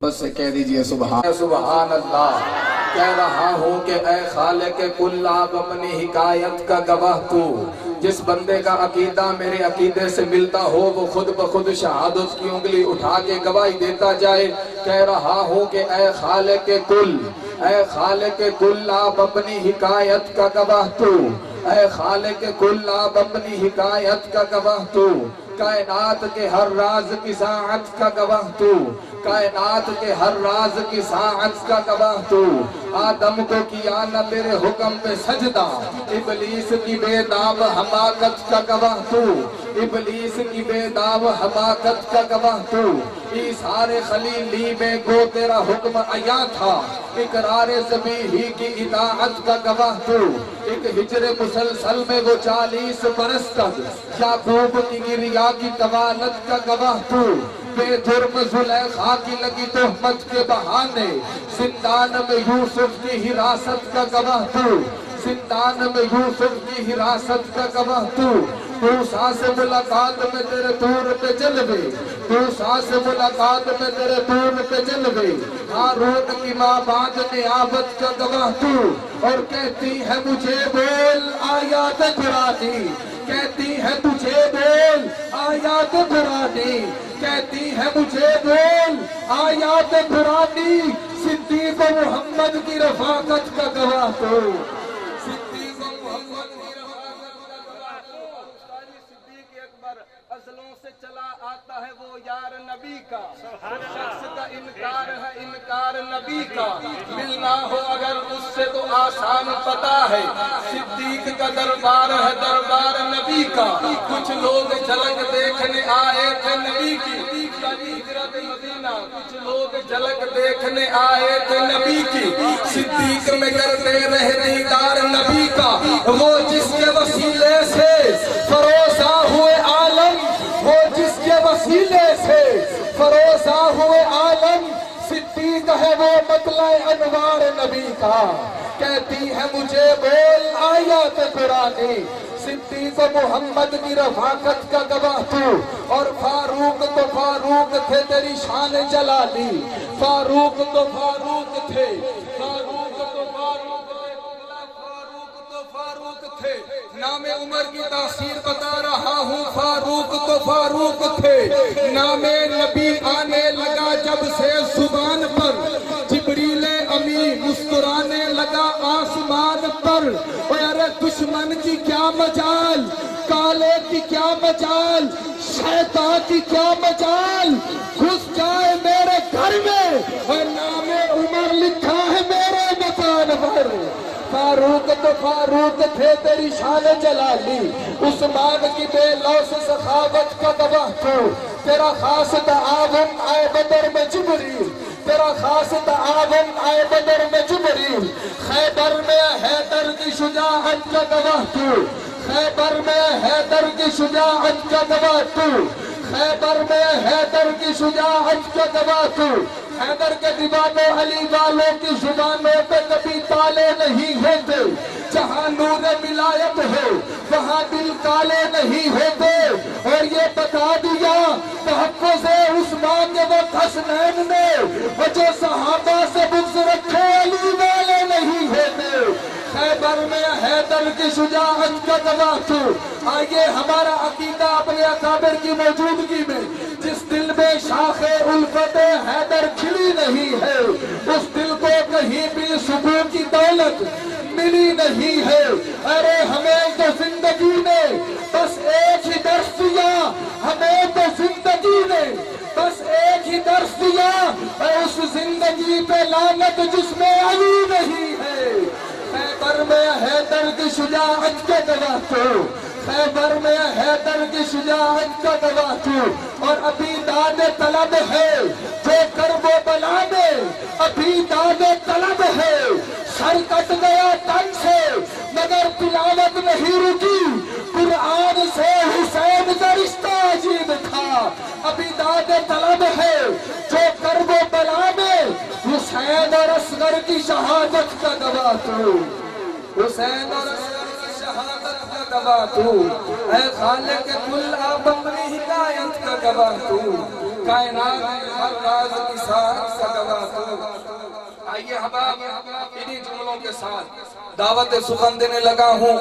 بس سے کہہ دیجئے سبحان اللہ۔ کہہ رہا ہوں کہ اے خالق کل آپ اپنی حکایت کا گواہ تو، جس بندے کا عقیدہ میرے عقیدے سے ملتا ہو وہ خود بخود شہادت کی انگلی اٹھا کے گواہی دیتا جائے۔ کہہ رہا ہوں کہ اے خالق کل آپ اپنی حکایت کا گواہ تو، اے خالق کل آپ اپنی حکایت کا گواہ تو، کائنات کے ہر راز کی ساعت کا گواہ تو، کائنات کے ہر راز کی ساعت کا گواہ تو، آدم کو کیا نہ تیرے حکم پہ سجدہ، ابلیس کی بے داغ حماقت کا گواہ تو، ابلیس کی بے داغ حماقت کا گواہ تو، ایثار خلیلی میں گو تیرا حکم آیا تھا، اقرار ذبیحی کی اطاعت کا گواہ تو، ایک ہجر مسلسل میں وہ 40 برس تک یعقوب کی گریا کی طوالت کا گواہ تو، بے جرم زلیخا کی لگی تہمت کے بہانے زندان میں یوسف کی حراست کا گواہ تو، زندان میں یوسف کی حراست کا گواہ تو، موسیٰ سے ملاقات میں تیرے طور پہ جلوے، موسیٰ سے ملاقات میں تیرے طور پہ جلوے، ہارون کی ماں بعد نیابت کا گواہ تو، اور کہتی ہے مجھے بول آیات قرآنی، کہتی ہے تجھے بول آیات قرآنی، کہتی ہے مجھے بول آیات قرآنی، صدیق و محمد کی رفاقت کا گواہ تو، صدیق و محمد کی رفاقت کا گواہ تو، صدیق اکبر ازلوں سے چلا آتا ہے وہ یار نبی کا، شخص کا انکار ہے انکار نبی کا، ملنا ہو اگر اس سے تو آسان پتا ہے، صدیق کا دربار ہے دربار نبی کا، کچھ لوگ جھلک دیکھنے آئے تھے نبی کی، ہجرت مدینہ کچھ لوگ جھلک دیکھنے آئے تھے نبی کی، صدیق میں کرتے رہے دیدار نبی کا، وہ جس کے وسیلے سے فروزہ ہوئے عالم، وہ جس کے وسیلے سے فروزہ ہوئے عالم، صدیق ہے وہ مطلع انوار نبی کا، کہتی ہے مجھے بول آیات قرآنی، صدیق و محمد کی رفاقت کا گواہ تو، اور فاروق تو فاروق تھے تیری شان جلالی، فاروق تو فاروق تھے، فاروق تو فاروق تھے، فاروق تو فاروق تھے، نام عمر کی تاثیر بتا رہا ہوں، فاروق تو فاروق تھے، نام نبی آنے لگا جب سے زبان پر، جبریل امی مسکرانے لگا آسمان پر، اور دشمن کی کیا مجال، کالے کی کیا مجال، شیطان کی کیا مجال، گھس جائے میرے گھر میں، اور نام عمر لکھا ہے میرے مکان پر، فاروق تو فاروق تھے تیری شان جلالی، عثمان کی بے لوث سخاوت کا گواہ تو، تیرا خاص تعاون آئے بدر میں جبریل، تیرا خاص تعاون آئے بدر میں جبریل، خیبر میں حیدر کی شجاعت کا گواہ تو، خیبر میں حیدر کی شجاعت کا گواہ تو، خیبر میں حیدر کی شجاعت کا گواہ تو، حیدر کے دیوانوں علی والوں کی زبانوں پہ کبھی تالے نہیں ہوتے، جہاں نور ولایت ہو وہاں دل کالے نہیں ہوتے، اور یہ بتا دیا تحفظ عثمان کے وقت حسنین نے، وہ جو صحابہ سے بغض رکھے علی والے نہیں ہوتے، خیبر میں حیدر کی شجاعت کا گواہ تو، آئیے ہمارا عقیدہ اپنے اکابر کی موجودگی میں، جس دل میں شاخ الفت حیدر کھلی نہیں ہے، اس دل کو کہیں بھی سکون کی دولت ملی نہیں ہے، ارے ہمیں تو زندگی نے بس ایک ہی درس دیا، ہمیں تو زندگی نے بس ایک ہی درس دیا، اور اس زندگی پہ لعنت جس میں علی نہیں ہے، خیبر میں حیدر کی شجاعت کے گواہ تو، خیبر میں حیدر کی شجاعت کا گواہ تو، اور ابھی داد طلب ہے جو کرب و بلا میں، ابھی داد طلب ہے، سر کٹ گیا تن سے مگر تلاوت نہیں رکی، قرآن سے حسین کا رشتہ عجیب تھا، ابھی داد طلب ہے جو کرب و بلا میں، حسین اور اصغر کی شہادت کا گواہ تو، حسین اور اصغر کی شہادت کا گواہ تو، اے خالق کل آپ اپنی حکایت کا گواہ تو، کائنات کے ہر راز کی ساتھ کا گواہ تو۔ آئیے حباب انہی جملوں کے ساتھ دعوت سخن دینے لگا ہوں۔